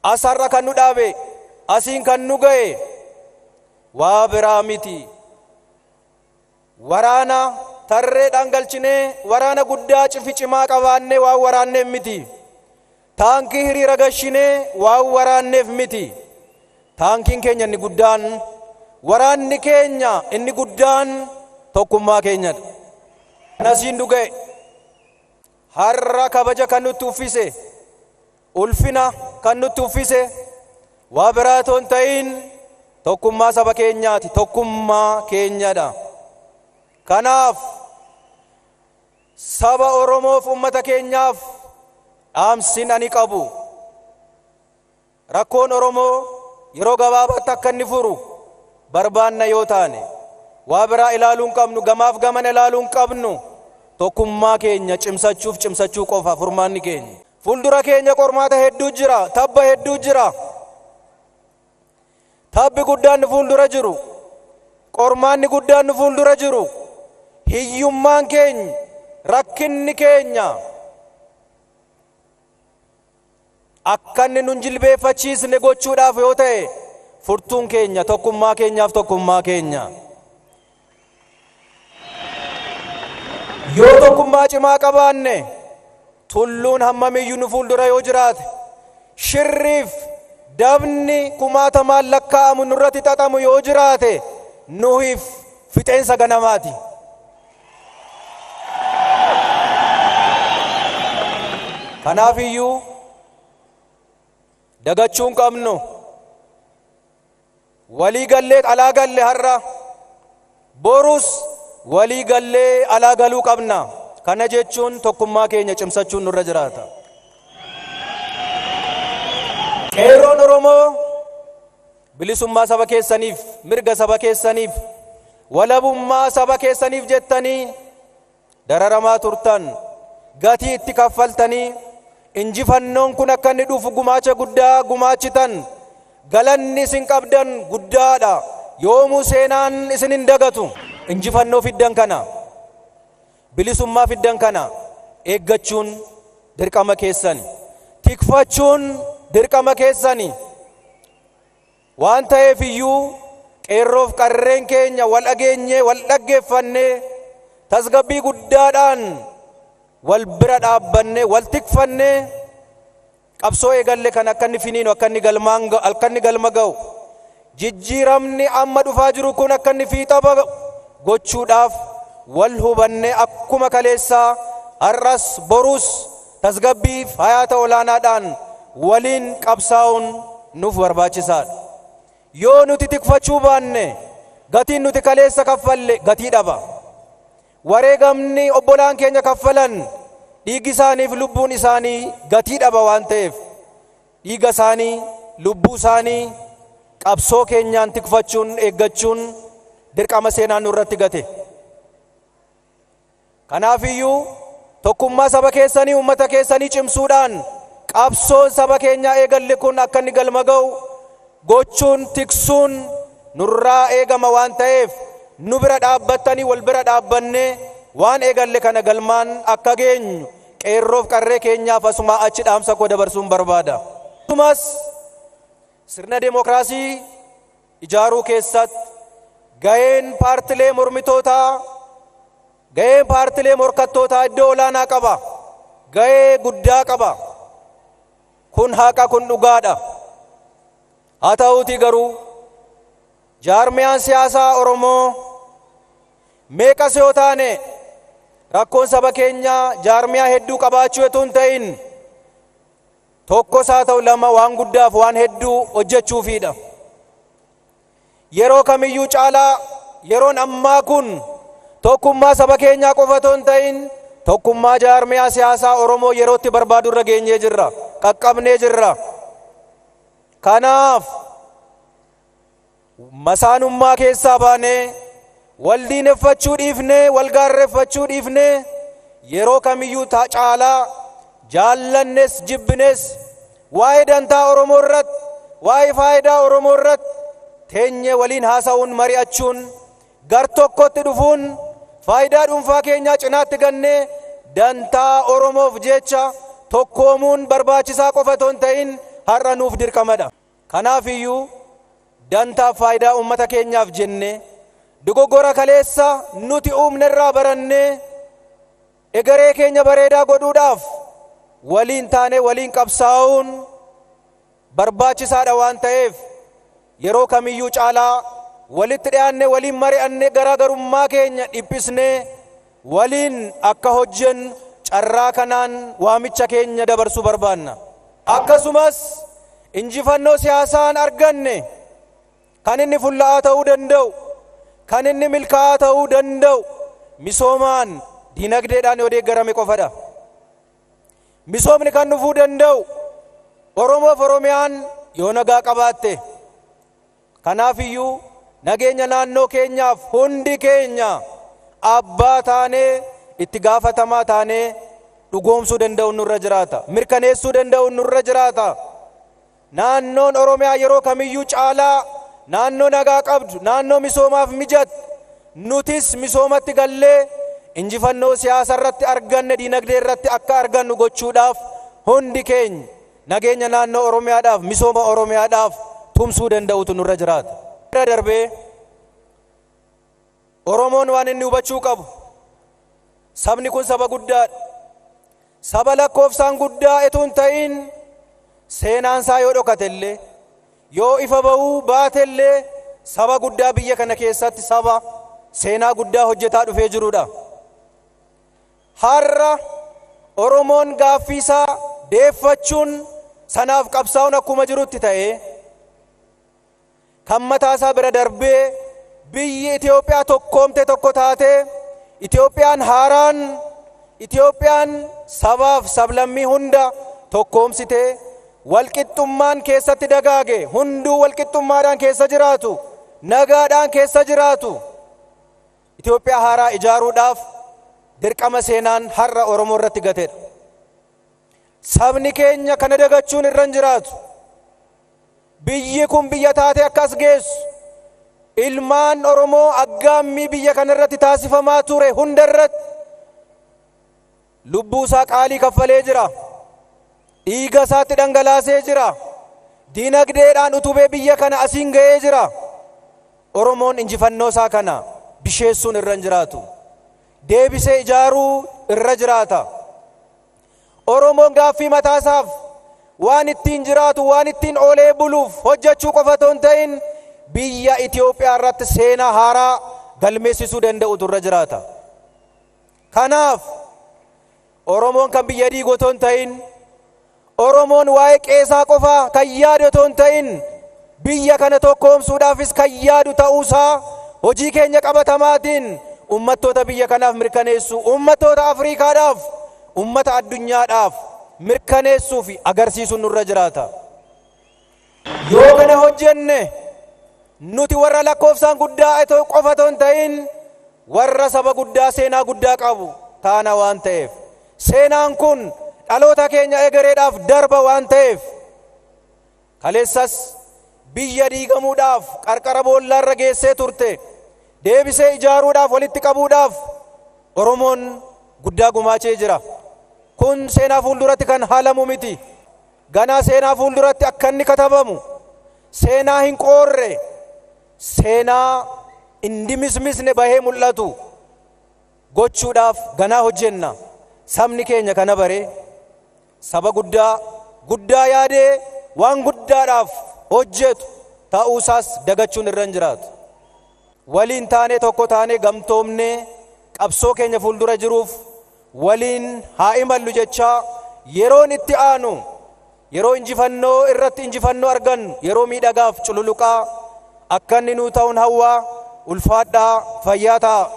asarra kan nu dhaabe, asiin kan nu ga'e waa biraa miti. Waraana tarreedhaan galchinee waraana guddaa cimaa qabaannee waan waraanneef miti. Taankii hiriira gashinee waan waraanneef miti. Taankiin keenya inni guddaan, waraanni keenya inni guddaan tokkummaa keenyadha. Nasiin dhuga'e har'a kabaja kan nutti uffise, ulfina kan nutti uffise waa biraa toon ta'in tokkummaa saba keenyaati, tokkummaa keenyadha. Kanaaf saba Oromoof ummata keenyaaf dhaamsin ani qabu, rakkoon Oromoo yeroo gabaabaatti akka inni furu barbaanna yoo taane waa biraa ilaaluu hin qabnu, gamaaf gamana ilaaluu hin qabnu. Tokkummaa keenya cimsachuu qofa furmaanni keenya. Fuuldura keenya qormaata hedduu jira, tabba hedduu jira. Tabbi guddaan nu fuuldura jiru, qormaanni guddaan nu fuuldura jiru, hiyyummaan keenya, rakkinni keenya akka inni nun jilbeeffachiisne gochuudhaaf yoo ta'e furtuun keenya tokkummaa keenyaaf tokkummaa keenya. Yoo tokkummaa cimaa qabaanne tulluun hammamiyyuu nu fuuldura yoo jiraate, shirriif dabni kumaatamaan lakkaa'amu nurratti xaxamu yoo jiraate nuhiif fixeensa ganamaati. Kanaafiyyuu dagachuu hin qabnu. Walii gallee alaa galle har'a borus walii gallee alaa galuu qabna. Kana jechuun tokkummaa keenya cimsachuun nurra jiraata. Qeerroon Oromoo bilisummaa saba keessaniif, mirga saba keessaniif, walabummaa saba keessaniif jettanii dararamaa turtan, gatii itti kaffaltanii injifannoon kun akka inni dhufu gumaacha guddaa gumaachitan. Galanni isin qabdan guddaadha. Yoomuu seenaan isin hin dagatu. Injifannoo fiddan kana, bilisummaa fiddan kana eeggachuun dirqama keessani, tikfachuun dirqama keessani. Waan ta'eef iyyuu qeerroof qarreen keenya wal dhageenye wal dhaggeeffannee tasgabbii guddaadhaan wal bira dhaabbanne wal tikfanne qabsoo eegalle kan akka inni finiinu akka inni galma ga'u jijjiiramni amma dhufaa jiru kun akka inni fiixa gochuudhaaf wal hubanne akkuma kaleessaa har'as borus tasgabbiif hayaata olaanaadhaan waliin qabsaa'uun nuuf barbaachisaadha. Yoo nuti tikfachuu baanne gatiin nuti kaleessa kaffalle gatii dhaba. Wareegamni obbolaan keenya kaffalan dhiigi isaaniif lubbuun isaanii gatii dhaba waan ta'eef dhiiga isaanii lubbuu isaanii qabsoo keenyaan tikfachuun eeggachuun dirqama seenaan nurratti gate. Kanaafiyyuu tokkummaa saba keessanii ummata keessanii cimsuudhaan qabsoon saba keenyaa eegalle kun akka inni galma ga'u gochuun tiksuun nurraa eegama waan ta'eef nu bira dhaabbattanii wal bira dhaabbanne waan eegalle kana galmaan akka geenyu qeerroof qarree keenyaaf asuma achi dhaamsa koo dabarsuun barbaada. Akkasumas sirna demokraasii ijaaruu keessatti gaheen paartilee mormitootaa, gaheen paartilee morkattootaa iddoo olaanaa qaba, gahee guddaa qaba. Kun haqa, kun dhugaadha. Haa ta'uutii garuu jaarmiyaan siyaasaa Oromoo meeqas yoo taane rakkoon saba keenyaa jaarmiyaa hedduu qabaachuu otoo hin ta'in tokkos haa ta'u lama waan guddaaf waan hedduu hojjechuufidha. Yeroo kamiyyuu caalaa yeroon ammaa kun tokkummaa saba keenyaa qofa otoo hin ta'in tokkummaa jaarmiyaa siyaasaa Oromoo yerootti barbaadu irra geenyee jirra, qaqqabnee jirra. Kanaaf masaanummaa keessaa baanee wal diineffachuu dhiifnee wal gaarreeffachuu dhiifnee yeroo kamiyyuu caalaa jaallannes jibbines waa'ee dantaa Oromoo irratti waa'ee faayidaa Oromoo irratti teenyee waliin haasa'uun mari'achuun gar tokkotti dhufuun faayidaa dhuunfaa keenyaa cinaatti gannee dantaa Oromoof jecha tokkoomuun barbaachisaa qofa otoo hin ta'in har'a nuuf dirqamadha. Kanaaf iyyuu dantaa faayidaa uummata keenyaaf jenne dogoggora kaleessa nuti uumne irraa barannee egeree keenya bareedaa godhuudhaaf waliin taane waliin qabsaa'uun barbaachisaadha waan ta'eef yeroo kamiyyuu caalaa walitti dhiyaanne waliin mari'anne garaagarummaa keenya dhiphisnee waliin akka hojjennu carraa kanaan waamicha keenya dabarsuu barbaanna. Akkasumas injifannoo siyaasaan arganne kan inni fulla'aa ta'uu danda'u, kan inni milkaa'aa ta'uu danda'u misoomaan dinagdeedhaan yoo deeggarame qofadha. Misoomni kan dhufuu danda'u Oromoof Oromiyaan yoo nagaa qabaatte. Kanaaf iyyuu nageenya naannoo keenyaaf hundi keenya abbaa taanee itti gaafatamaa taanee dhugoomsuu danda'u nurra jiraata, mirkaneessuu danda'u nurra jiraata. Naannoon Oromiyaa yeroo kamiyyuu caalaa naannoo nagaa qabdu, naannoo misoomaaf mijatu, nutis misoomatti gallee injifannoo siyaasa irratti arganne, dinagdee irratti akka argannu gochuudhaaf hundi keenya nageenya naannoo Oromiyaadhaaf, misooma Oromiyaadhaaf tumsuu danda'utu nurra jiraata. Darbee Oromoon waan inni hubachuu qabu, sabni kun saba guddaadha. Saba lakkoofsaan guddaa itoo hin ta'in seenaan isaa yoo dhokatellee, yoo ifa bahuu baatellee saba guddaa biyya kana keessatti saba seenaa guddaa hojjetaa dhufee jirudha. Har'a Oromoon gaaffii isaa deeffachuun sanaaf qabsaa'uun akkuma jirutti ta'ee kan mataa isaa bira darbee biyyi Itoophiyaa tokkoomte tokko taatee Itoophiyaan haaraan, Itoophiyaan sabaaf sablammii hunda tokkoomsitee walqixxummaan keessatti dagaage, hunduu walqixxummaadhaan keessa jiraatu, nagaadhaan keessa jiraatu Itoophiyaa haaraa ijaaruudhaaf dirqama seenaan har'a Oromoo irratti gatedha. Sabni keenya kana dagachuun irra hin jiraatu. Biyyi kun biyya taate akkas geessu ilmaan Oromoo aggaammii biyya kana irratti taasifamaa ture hunda irratti lubbuu isaa qaalii kaffalee jira, dhiiga isaatti dhangalaasee jira, dinagdeedhaan utubee biyya kana asiin ga'ee jira. Oromoon injifannoo isaa kana bisheessuun irra hin jiraatu, deebisee ijaaruu irra jiraata. Oromoon gaaffii mataasaaf waan ittiin jiraatu, waan ittiin oolee buluuf hojjechuu qofa otoo hin ta'in biyya Itoophiyaa irratti seenaa haaraa galmeessisuu danda'utu irra jiraata. Kanaaf Oromoon kan biyya diigu otoo hin ta'in, Oromoon waa'ee qeesaa qofaa kan yaadu otoo hin ta'in biyya kana tokkoomsuudhaafis kan yaadu ta'uusaa hojii keenya qabatamaatiin ummattoota biyya kanaaf mirkaneessu, ummattoota Afriikaadhaaf, ummata addunyaadhaaf mirkaneessuu fi agarsiisuun nurra jiraata. Yoo kana hojjenne nuti warra lakkoofsaan guddaa qofa otoo hin ta'in warra saba guddaa, seenaa guddaa qabu taana waan ta'eef, seenaan kun dhaloota keenya egereedhaaf darba waan ta'eef kaleessas biyya diigamuudhaaf qarqara boollaarra geessee turte deebisee ijaaruudhaaf, walitti qabuudhaaf Oromoon guddaa gumaachee jira. Kun seenaa fuulduratti kan haalamu miti. Ganaa seenaa fuulduratti akka inni katabamu, seenaa hin qoorre, seenaa indimismisne bahee mul'atu gochuudhaaf ganaa hojjenna. Sabni keenya kana baree saba guddaa yaadee waan guddaadhaaf hojjetu ta'uusaas dagachuun irra hin jiraatu. Waliin taanee tokko taanee gamtoomnee qabsoo keenya fuuldura jiruuf waliin haa imallu jechaa yeroon itti aanu, yeroo injifannoo irratti injifannoo argannu, yeroo miidhagaaf cululuqaa akka inni nuu ta'uun hawwaa. Ulfaadhaa, fayyaa ta'a.